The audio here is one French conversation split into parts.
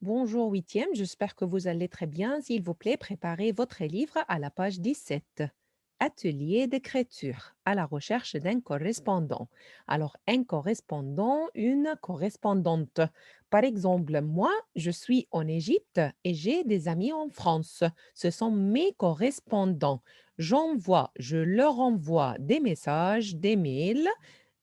Bonjour huitième, j'espère que vous allez très bien. S'il vous plaît, préparez votre livre à la page 17. Atelier d'écriture à la recherche d'un correspondant. Alors, un correspondant, une correspondante. Par exemple, moi, je suis en Égypte et j'ai des amis en France. Ce sont mes correspondants. Je leur envoie des messages, des mails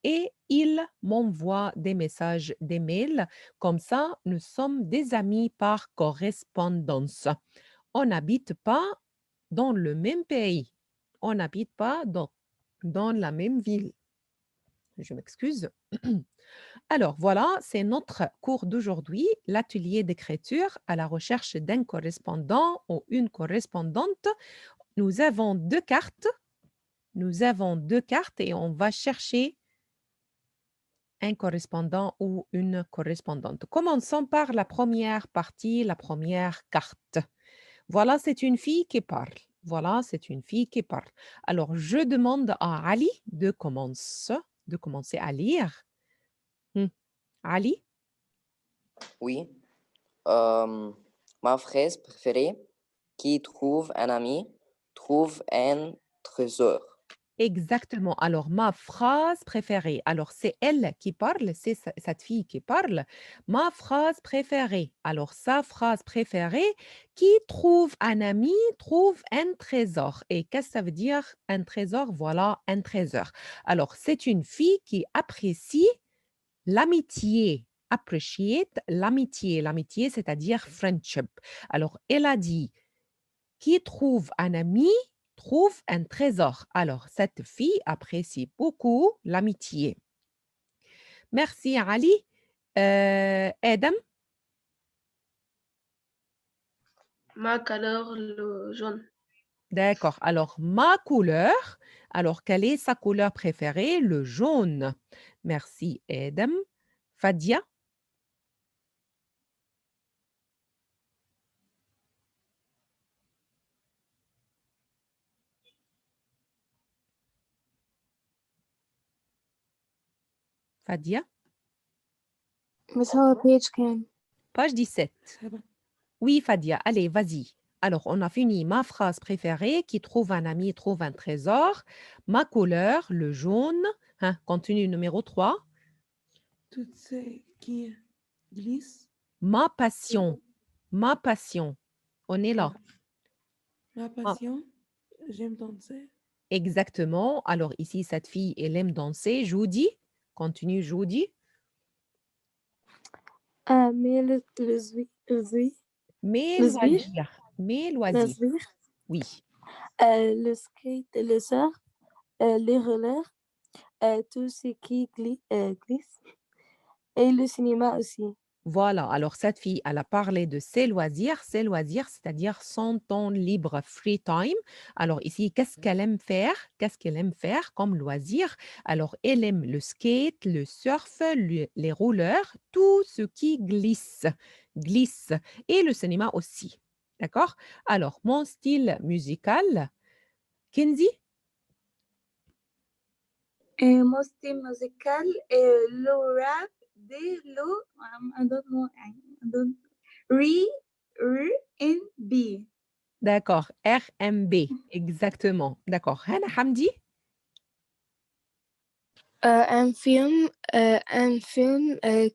et ils m'envoient des messages, des mails. Comme ça, nous sommes des amis par correspondance. On n'habite pas dans le même pays. On n'habite pas dans la même ville. Je m'excuse. Alors voilà, c'est notre cours d'aujourd'hui, l'atelier d'écriture à la recherche d'un correspondant ou une correspondante. Nous avons deux cartes. Nous avons deux cartes et on va chercher un correspondant ou une correspondante. Commençons par la première partie, la première carte. Voilà, c'est une fille qui parle. Voilà, c'est une fille qui parle. Alors, je demande à Ali de commencer à lire. Hmm. Ali, Oui. Euh, Ma fraise préférée, qui trouve un ami, trouve un trésor. exactement. Alors, ma phrase préférée. Alors, c'est elle qui parle, c'est cette fille qui parle. Ma phrase préférée. Alors, sa phrase préférée, qui trouve un ami, trouve un trésor. Et qu'est-ce que ça veut dire un trésor? Voilà, un trésor. Alors, c'est une fille qui apprécie l'amitié. Appreciate l'amitié. L'amitié, c'est-à-dire friendship. Alors, elle a dit qui trouve un ami trouve un trésor. Alors, cette fille apprécie beaucoup l'amitié. Merci, Ali. Adam, Ma couleur, le jaune. d'accord. Alors, ma couleur. Alors, quelle est sa couleur préférée? Le jaune. Merci, Adam. Fadia, Fadia, بس هو page كام؟ page 17. Oui, Fadia, allez, vas-y. Alors, on a fini ma phrase préférée qui trouve un ami, trouve un trésor. Ma couleur, le jaune. Hein, continue numéro 3. Tout ce qui glisse. Ma passion. Ma passion. On est là. Ma Ah, passion, j'aime danser. exactement. Alors, ici, cette fille, elle aime danser. Judy. Continue, Judy. mais Mes le sbire, loisirs. Mes le loisirs. sbire, Oui. le skate, le surf, les rollers, tout ce qui glisse, et le cinéma aussi. Voilà, alors cette fille, elle a parlé de ses loisirs, c'est-à-dire son temps libre, free time. Alors ici, qu'est-ce qu'elle aime faire? Qu'est-ce qu'elle aime faire comme loisir? Alors, elle aime le skate, le surf, les rollers, tout ce qui glisse, glisse, et le cinéma aussi. D'accord? Alors, mon style musical, Kenzie? mon style musical le rap le I don't know I don't R&B. D'accord, RMB, exactement. D'accord. Hana Hamdi? Un film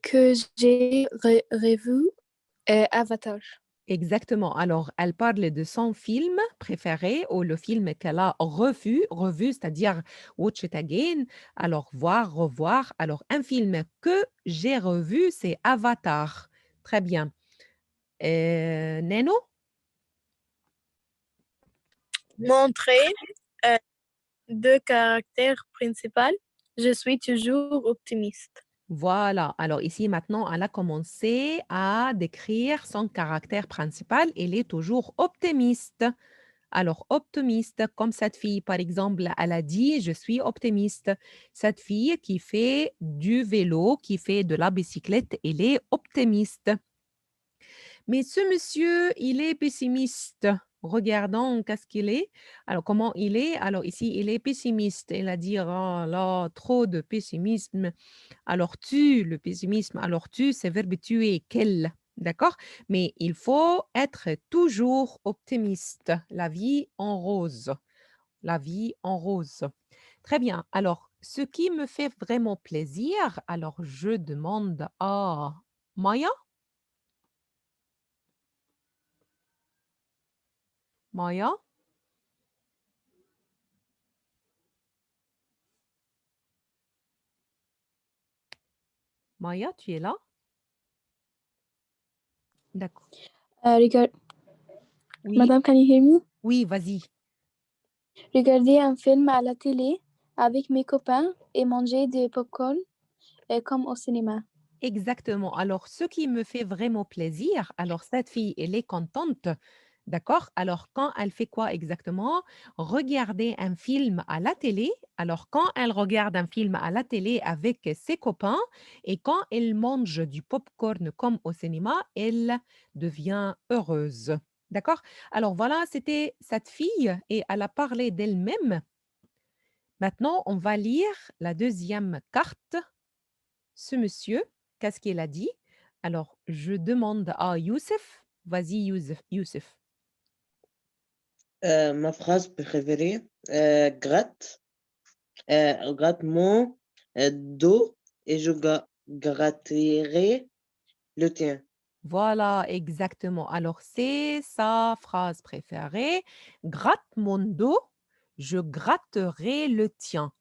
que j'ai revu, Avatar. Exactement. Alors, elle parle de son film préféré ou le film qu'elle a revu, c'est-à-dire watch it again. Alors, voir, revoir. Alors, un film que j'ai revu, c'est Avatar. Très bien. Neno? Montrer deux caractères principaux. Je suis toujours optimiste. Voilà. Alors ici, maintenant, elle a commencé à décrire son caractère principal. Elle est toujours optimiste. Alors, optimiste, comme cette fille, par exemple, elle a dit, je suis optimiste. Cette fille qui fait du vélo, qui fait de la bicyclette, elle est optimiste. Mais ce monsieur, il est pessimiste. Regardons qu'est-ce qu'il est. Alors, comment il est? Alors, ici, il est pessimiste. Il a dit, oh là, trop de pessimisme. Alors, tu, le pessimisme, alors tu, c'est verbe tuer. Quel? D'accord? Mais il faut être toujours optimiste. La vie en rose. La vie en rose. Très bien. Alors, ce qui me fait vraiment plaisir, alors je demande à Maya. Maya, Maya, tu es là? D'accord. Oui, Madame, can you hear me? oui, vas-y. Regarder un film à la télé avec mes copains et manger des popcorn comme au cinéma. Exactement. Alors, ce qui me fait vraiment plaisir, alors cette fille, elle est contente, d'accord? Alors, quand elle fait quoi exactement? Regarder un film à la télé. Alors, quand elle regarde un film à la télé avec ses copains et quand elle mange du popcorn comme au cinéma, elle devient heureuse. D'accord? Alors, voilà, c'était cette fille et elle a parlé d'elle-même. Maintenant, on va lire la deuxième carte. Ce monsieur, qu'est-ce qu'il a dit? Alors, je demande à Youssef. Vas-y, Youssef. Ma phrase préférée, gratte mon dos et je gratterai le tien. Voilà, exactement. Alors, c'est sa phrase préférée. Gratte mon dos, je gratterai le tien.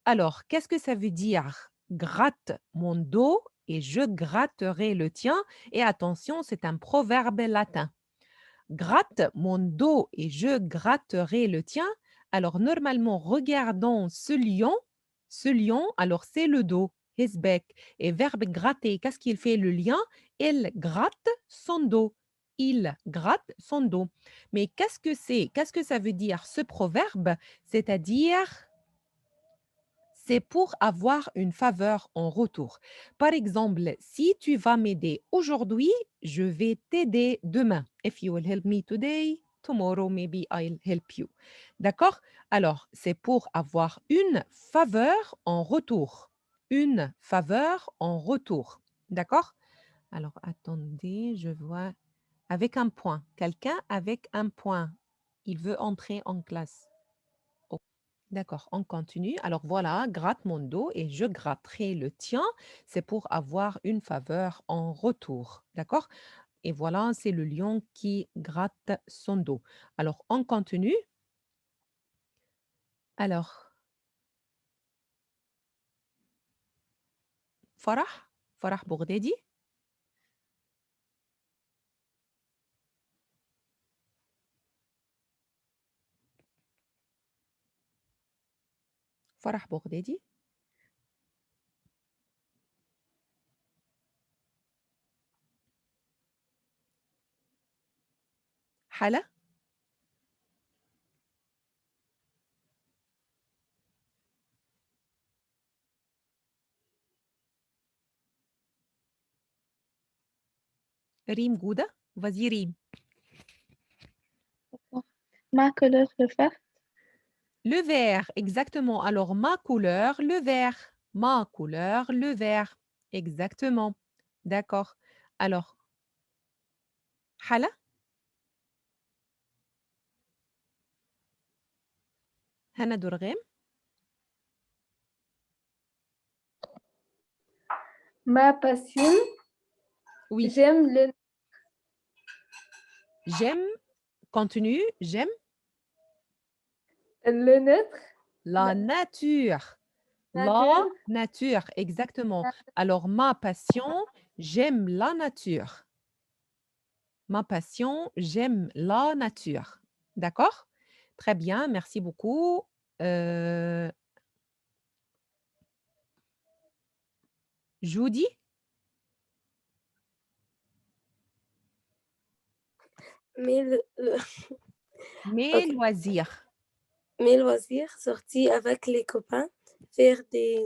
Alors, qu'est-ce que ça veut dire? Gratte mon dos et je gratterai le tien. Et attention, c'est un proverbe latin. Gratte mon dos et je gratterai le tien. Alors, normalement, regardons ce lion, alors c'est le dos, his back. Et verbe gratter, qu'est-ce qu'il fait le lion? Il gratte son dos. Il gratte son dos. Mais qu'est-ce que c'est? Qu'est-ce que ça veut dire ce proverbe? C'est-à-dire c'est pour avoir une faveur en retour. Par exemple, si tu vas m'aider aujourd'hui, je vais t'aider demain. If you will help me today, tomorrow maybe I'll help you. D'accord? Alors, c'est pour avoir une faveur en retour. Une faveur en retour. D'accord? Alors, attendez, je vois avec un point. Quelqu'un avec un point. Il veut entrer en classe. D'accord, on continue. Alors voilà, gratte mon dos et je gratterai le tien. C'est pour avoir une faveur en retour. D'accord? Et voilà, c'est le lion qui gratte son dos. Alors, on continue. Alors, Farah, Farah Bourdedi. Farah Bourdedi. Hala. Rim Gouda. Vas-y, Rim. Ma couleur préférée? Le vert, exactement. Alors, ma couleur, le vert. Ma couleur, le vert. Exactement. D'accord. Alors, Hala. Hana Dourghem. Ma passion, Oui. j'aime J'aime, continue, j'aime le neutre, la nature. La nature, nature, exactement. Alors, ma passion, j'aime la nature. Ma passion, j'aime la nature. D'accord? Très bien, merci beaucoup. Judy, Mes, mes Ok. loisirs. mes loisirs, sorties avec les copains, faire des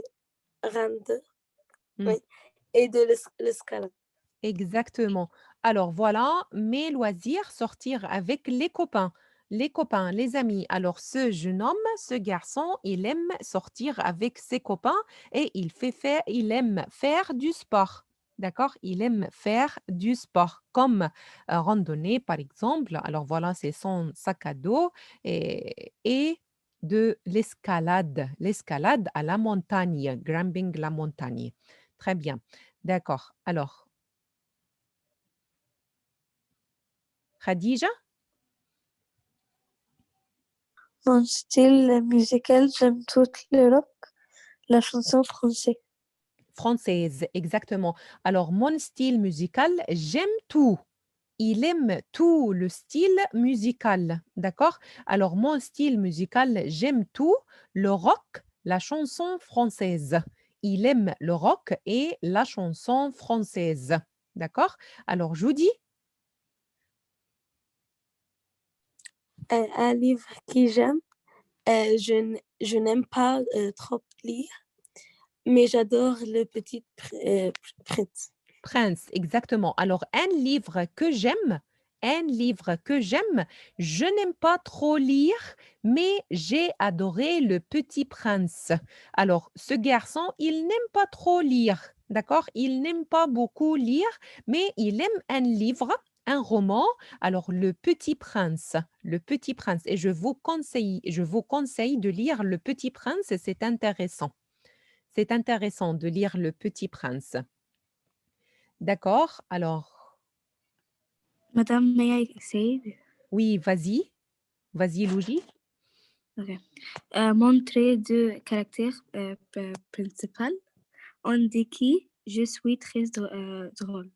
randonnées Hmm. et de l'escalade. Exactement. Alors voilà, mes loisirs, sortir avec les copains. Les copains, les amis. Alors ce jeune homme, ce garçon, il aime sortir avec ses copains et il aime faire du sport. D'accord? Il aime faire du sport, comme randonnée, par exemple. Alors voilà, c'est son sac à dos et de l'escalade à la montagne, grimping la montagne. Très bien. D'accord. Alors, Khadija? Mon style musical, j'aime tout le rock, la chanson française. Française, exactement. Alors, mon style musical, j'aime tout. Il aime tout le style musical, d'accord? Alors, mon style musical, j'aime tout, le rock, la chanson française. Il aime le rock et la chanson française, d'accord? Alors, je vous dis, Un livre que j'aime, je n'aime pas trop lire, mais j'adore Le Petit Prince. Prince, exactement. Alors, un livre que j'aime, je n'aime pas trop lire, mais j'ai adoré Le Petit Prince. Alors, ce garçon, il n'aime pas trop lire, d'accord? Il n'aime pas beaucoup lire, mais il aime un livre, un roman. Alors, Le Petit Prince, Le Petit Prince. Et je vous conseille de lire Le Petit Prince, c'est intéressant. C'est intéressant de lire Le Petit Prince. D'accord, alors, Madame, may I say? oui, vas-y, vas-y, Louji. Okay. Mon trait de caractère principal, on dit que je suis très drôle.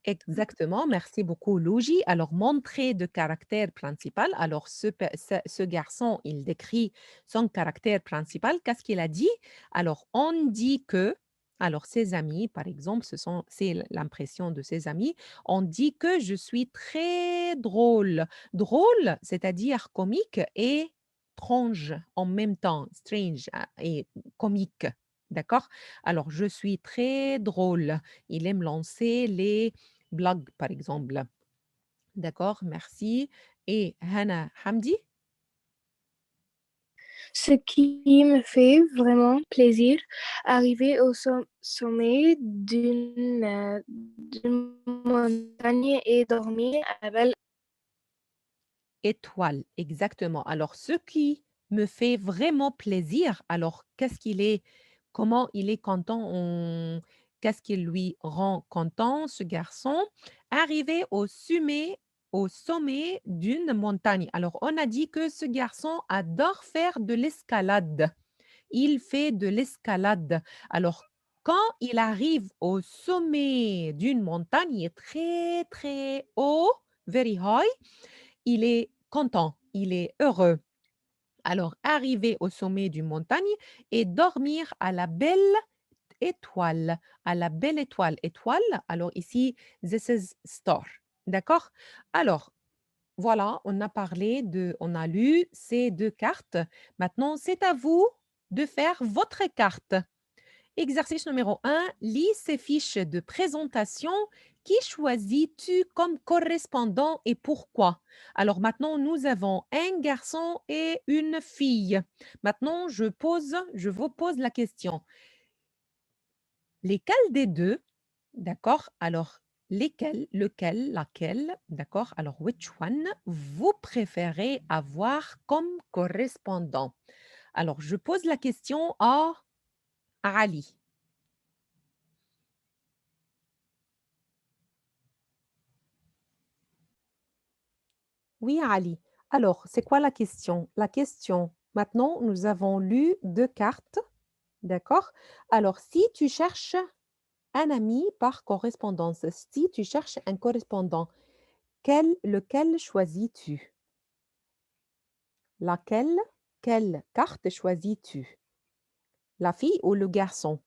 Exactement, merci beaucoup, Louji. Alors, mon trait de caractère principal, alors ce garçon, il décrit son caractère principal. Qu'est-ce qu'il a dit? Alors, on dit que, alors ses amis, par exemple, c'est l'impression de ses amis, on dit que je suis très drôle. Drôle, c'est-à-dire comique et étrange en même temps, strange et comique. D'accord? Alors, je suis très drôle. Il aime lancer les blagues, par exemple. D'accord, merci. Et Hana Hamdi? Ce qui me fait vraiment plaisir, arriver au sommet d'une montagne et dormir à la belle. Étoile, exactement. Alors, ce qui me fait vraiment plaisir, alors comment il est content, qu'est-ce qui lui rend content, ce garçon, arriver au sommet d'une montagne. Alors, on a dit que ce garçon adore faire de l'escalade. Il fait de l'escalade. Alors, quand il arrive au sommet d'une montagne, il est très, très haut, very high, il est content, il est heureux. Alors, arriver au sommet d'une montagne et dormir à la belle étoile, à la belle étoile. Étoile, alors ici, this is star. D'accord? Alors, voilà, on a lu ces deux cartes. Maintenant, c'est à vous de faire votre carte. Exercice numéro 1, lis ces fiches de présentation. Qui choisis-tu comme correspondant et pourquoi? Alors maintenant, nous avons un garçon et une fille. Maintenant, je vous pose la question. Lesquels des deux, d'accord? Alors, lequel, laquelle, d'accord? Alors, which one vous préférez avoir comme correspondant? Alors, je pose la question à Ali. Oui, Ali. Alors, c'est quoi la question? La question, maintenant, nous avons lu deux cartes, d'accord? Alors, si tu cherches un ami par correspondance, si tu cherches un correspondant, lequel choisis-tu? Laquelle, quelle carte choisis-tu? La fille ou le garçon?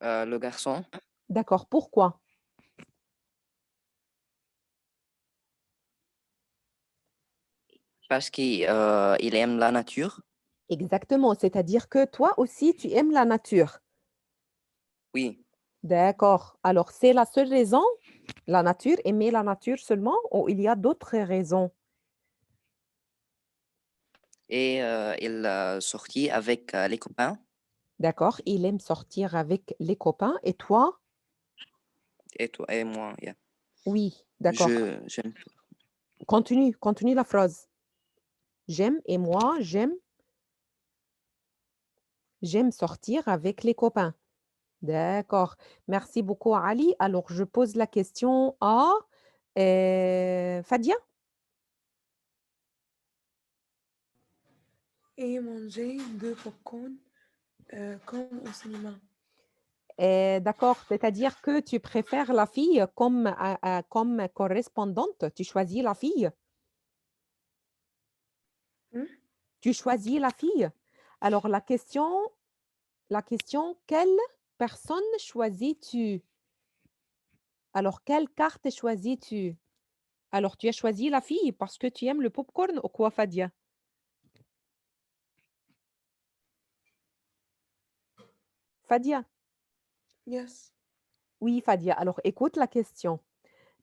Le garçon, D'accord, pourquoi? parce qu'il il aime la nature. Exactement, c'est-à-dire que toi aussi, tu aimes la nature. Oui, D'accord. Alors, c'est la seule raison, la nature, aimer la nature seulement, ou il y a d'autres raisons? et il sortit avec les copains. D'accord, il aime sortir avec les copains. Et toi? Et toi et moi, yeah. Oui, d'accord. J'aime. Continue la phrase. J'aime et moi, j'aime sortir avec les copains. D'accord. Merci beaucoup, Ali. Alors, je pose la question à Fadia. Et manger de popcorn comme au cinéma. D'accord, c'est-à-dire que tu préfères la fille comme correspondante. Tu choisis la fille. Hmm? Tu choisis la fille. Alors, la question, quelle personne choisis-tu? Alors, quelle carte choisis-tu? Alors, tu as choisi la fille parce que tu aimes le popcorn ou quoi, Fadia? Fadia? Yes. Oui, Fadia. Alors, écoute la question.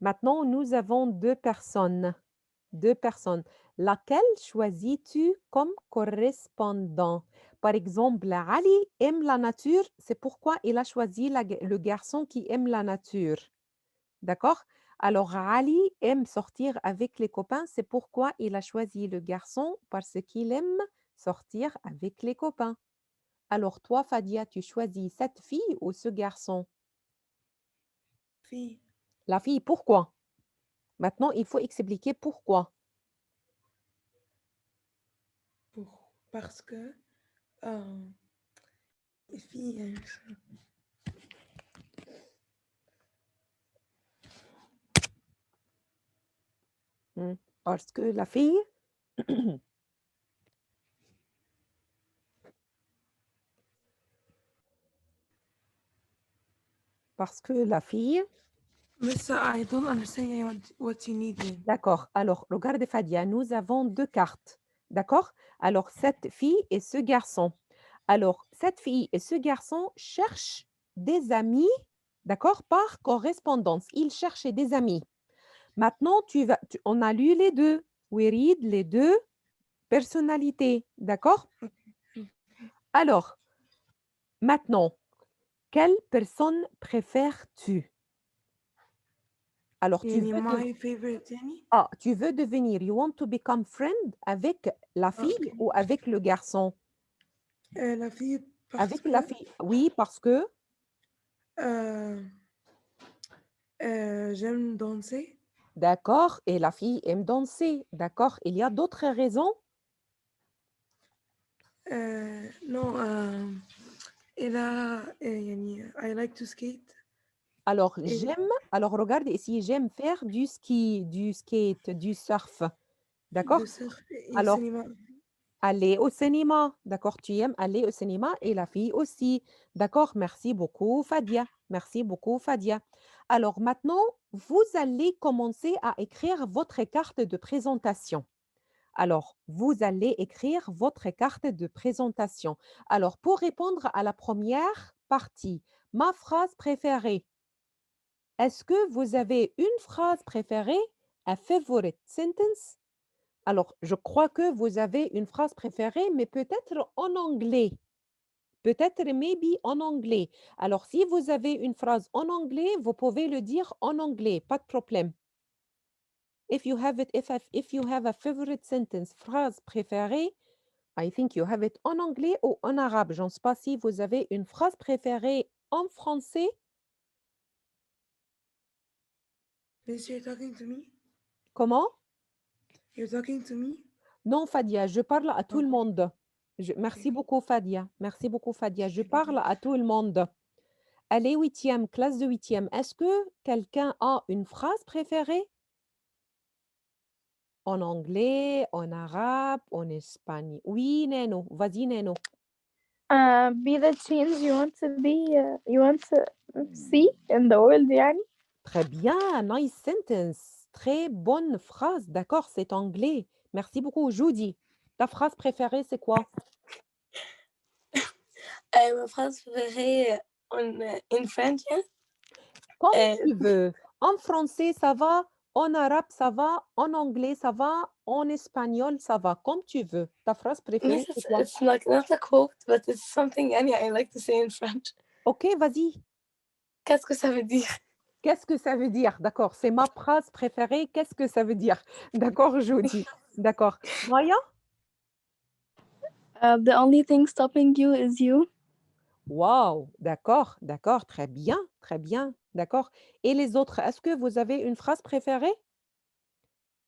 Maintenant, nous avons deux personnes. Deux personnes. Laquelle choisis-tu comme correspondant? Par exemple, Ali aime la nature, c'est pourquoi il a choisi le garçon qui aime la nature. D'accord? Alors, Ali aime sortir avec les copains, c'est pourquoi il a choisi le garçon parce qu'il aime sortir avec les copains. Alors, toi, Fadia, tu choisis cette fille ou ce garçon? Fille. La fille, pourquoi? Maintenant, il faut expliquer pourquoi. Parce que les filles aiment ça. Parce que la fille, parce que la fille, Miss, I don't understand what you need. d'accord. Alors, regarde Fadia, nous avons deux cartes. D'accord? Alors, cette fille et ce garçon. Alors, cette fille et ce garçon cherchent des amis, d'accord, par correspondance. Ils cherchaient des amis. Maintenant, on a lu les deux. We read les deux personnalités, d'accord? Alors, maintenant, quelle personne préfères-tu? Alors, Yani my favorite يعني. tu veux devenir, you want to become friend avec la fille Ok. ou avec le garçon? La fille parce Avec que la fille, oui, parce que, euh, j'aime danser. d'accord, et la fille aime danser, d'accord. Il y a d'autres raisons? Non, يعني I like to skate. Alors, Et alors regarde ici, j'aime faire du ski, du skate, du surf, d'accord? de surf et Alors, cinéma. aller au cinéma, d'accord? Tu aimes aller au cinéma et la fille aussi, d'accord? Merci beaucoup, Fadia. Merci beaucoup, Fadia. Alors maintenant, vous allez commencer à écrire votre carte de présentation. Alors, vous allez écrire votre carte de présentation. Alors, pour répondre à la première partie, ma phrase préférée. Est-ce que vous avez une phrase préférée? A favorite sentence? Alors, je crois que vous avez une phrase préférée, mais peut-être en anglais. Peut-être maybe en anglais. Alors, si vous avez une phrase en anglais, vous pouvez le dire en anglais, pas de problème. If you have a favorite sentence, phrase préférée, I think you have it en anglais ou en arabe. Je ne sais pas si vous avez une phrase préférée en français. Miss, you're talking to me? Comment? You're talking to me? Non, Fadia, je parle à tout le Ok. monde. Merci beaucoup, Fadia. Merci beaucoup, Fadia. Je parle à tout le monde. Allez, huitième, classe de huitième. Est-ce que quelqu'un a une phrase préférée? En anglais, en arabe, en espagnol. Oui, Neno. Vas-y, Neno. Be the change you want to be, you want to see in the world يعني. Très bien, nice sentence. Très bonne phrase. D'accord, c'est anglais. Merci beaucoup. Judy, ta phrase préférée, c'est quoi? Ma phrase préférée in French, hein? Comme tu veux. En français, ça va. En arabe, ça va. En anglais, ça va. En espagnol, ça va. Comme tu veux. Ta phrase préférée, c'est quoi? It's like not a quote, but it's something I like to say in French. Ok, vas-y. Qu'est-ce que ça veut dire? Qu'est-ce que ça veut dire? D'accord, c'est ma phrase préférée. Qu'est-ce que ça veut dire? D'accord, Jody. D'accord. Maya? The only thing stopping you is you. Wow, d'accord, d'accord, très bien, d'accord. Et les autres, est-ce que vous avez une phrase préférée?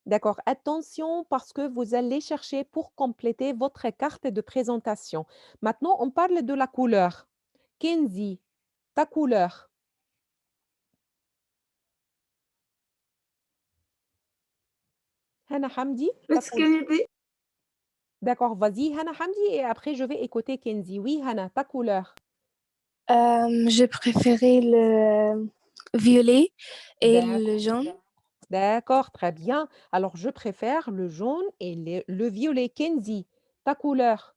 D'accord, attention parce que vous allez chercher pour compléter votre carte de présentation. Maintenant, on parle de la couleur. Kenzie, ta couleur. Hana Hamdi, ta Miss couleur. Kennedy, D'accord, vas-y, Hana Hamdi, et après je vais écouter Kenzie. Oui, Hana, ta couleur. J'ai préféré le violet et D'ac- le jaune. D'accord, très bien. Alors, je préfère le jaune et le violet. Kenzie, ta couleur.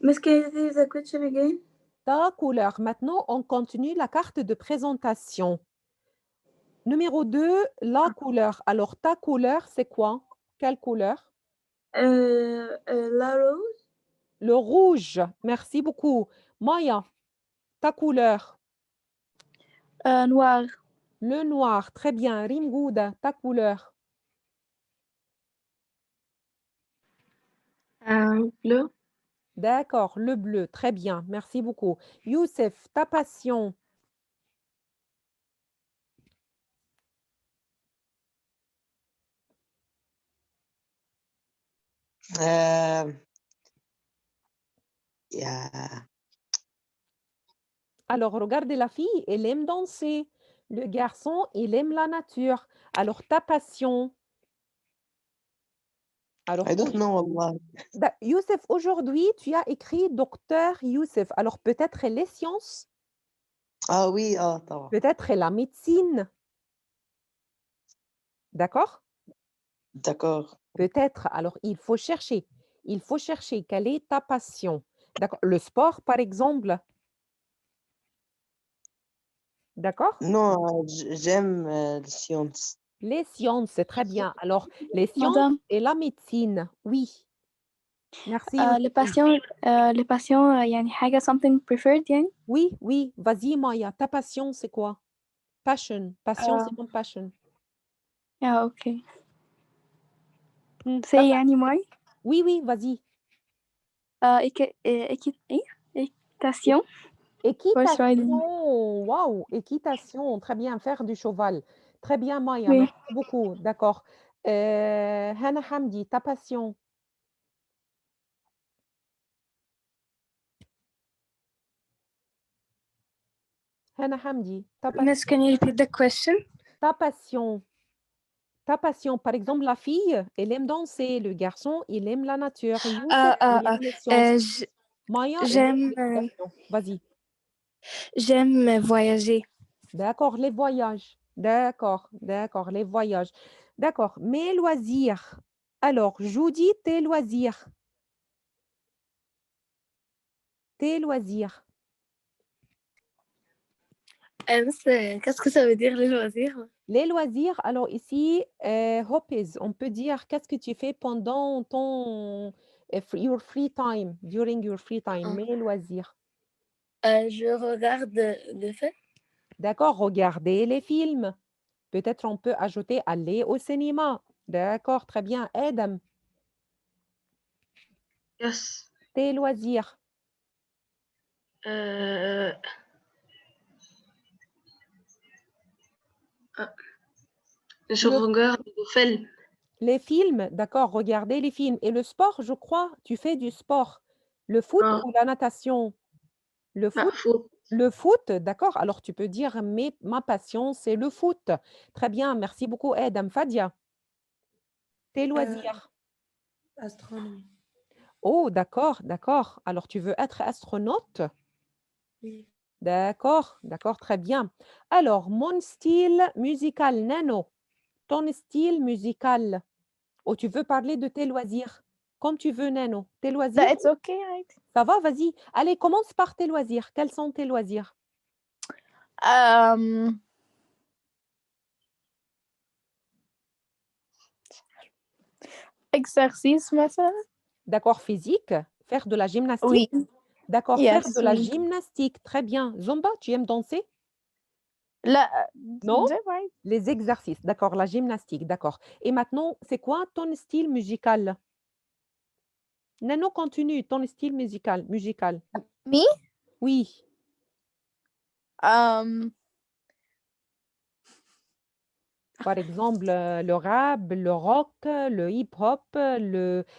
Miss Kennedy, the question again. Ta couleur. Maintenant, on continue la carte de présentation. Numéro 2, la couleur. Alors, ta couleur, c'est quoi? Quelle couleur? La rose. Le rouge. Merci beaucoup. Maya, ta couleur. Noir. Le noir. Très bien. Rimgouda, ta couleur. Bleu. D'accord. Le bleu. Très bien. Merci beaucoup. Youssef, ta passion. Euh, yeah. Alors, regardez la fille, elle aime danser. Le garçon, il aime la nature. Alors, ta passion. Alors, I don't know, Allah. Youssef, aujourd'hui, tu as écrit docteur Youssef. Alors, peut-être les sciences, Ah oui, ah, طبعا. peut-être la médecine. D'accord? D'accord. Peut-être. Alors, il faut chercher. Il faut chercher quelle est ta passion. D'accord? Le sport, par exemple. D'accord? Non, j'aime les sciences. Les sciences, c'est très bien. Alors, les sciences Madame, et la médecine. Oui. Merci, Youssef. le patient يعني حاجة something preferred يعني. Oui, oui. Vas-y, Maya. Ta passion, c'est quoi? Passion. Passion, c'est comme passion. ok. Ta C'est يعني moi. Oui, oui, vas-y. Équitation. Horse riding. Équitation, waouh, équitation, très bien, faire du cheval. Très bien, Maya, Oui. merci beaucoup, d'accord. Hana Hamdi, ta passion. Hana Hamdi, Miss, can you repeat the question? ta passion. Ta passion, par exemple, la fille, elle aime danser, le garçon, il aime la nature, Youssef, il aime les sciences. Maya, elle aime J'aime l'éducation. Vas-y. j'aime voyager. D'accord, les voyages. D'accord, d'accord, les voyages. D'accord, mes loisirs. Alors, Judy, tes loisirs. Tes loisirs. Miss, qu'est-ce que ça veut dire les loisirs? Les loisirs, alors ici, hobbies, on peut dire qu'est-ce que tu fais pendant ton your free time, during your free time, Ah. mes loisirs. Je regarde le fait. D'accord, regarder les films. Peut-être on peut ajouter aller au cinéma. D'accord, très bien. Adam, Yes. tes loisirs. Je Le- regarde le film. Les films, d'accord, regarder les films. Et le sport, je crois, tu fais du sport. Le foot Ah, ou la natation? Le foot? foot. Le foot, d'accord. Alors, tu peux dire, ma passion, c'est le foot. Très bien, merci beaucoup, Adam. Fadia, tes Euh, loisirs. astronomie. Oh, d'accord, d'accord. Alors, tu veux être astronaute? Oui. D'accord, d'accord, très bien. Alors, mon style musical, Nano, ton style musical. Oh, tu veux parler de tes loisirs? Comme tu veux, Nano. Tes loisirs? It's okay, right? Ça va, vas-y. Allez, commence par tes loisirs. Quels sont tes loisirs? Euh, exercice مثلا. D'accord, physique, faire de la gymnastique. Oui. D'accord, faire Yes, de la oui. gymnastique. Très bien. Zumba, tu aimes danser? لا Non? زي بعض. Les exercices. D'accord, la gymnastique. D'accord. Et maintenant, c'est quoi ton style musical? Nano, continue. Ton style musical. Me? Oui. Par exemple, le rap, le rock, le hip-hop,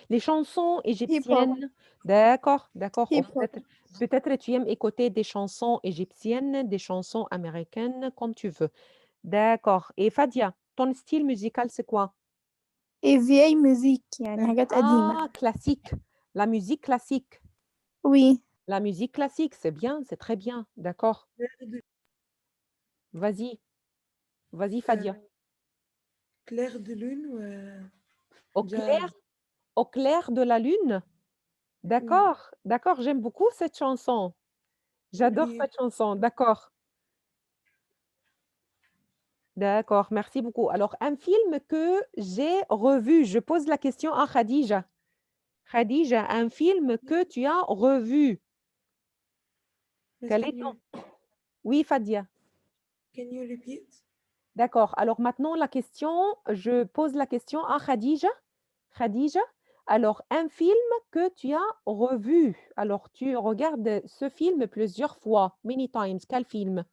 les chansons Hip-hop. égyptiennes. D'accord, d'accord. Ou Hip-hop. peut-être tu aimes écouter des chansons égyptiennes, des chansons américaines, comme tu veux. D'accord. Et Fadia, ton style musical, c'est quoi? Et vieille musique يعني حاجات قديمة. Ah, classique. La musique classique. Oui. La musique classique, c'est bien, c'est très bien. D'accord. Vas-y. Vas-y, Fadia. Clair de lune ou Au jazz? clair, au clair de la lune. D'accord, d'accord, j'aime beaucoup cette chanson. J'adore Oui. cette chanson, d'accord. D'accord, merci beaucoup. Alors, un film que j'ai revu, je pose la question à Khadija. Khadija, un film que tu as revu. Quel est ton... Oui, Fadia. Can you repeat? D'accord. Alors maintenant, la question, je pose la question à Khadija. Khadija, alors un film que tu as revu. Alors, tu regardes ce film plusieurs fois, many times. Quel film?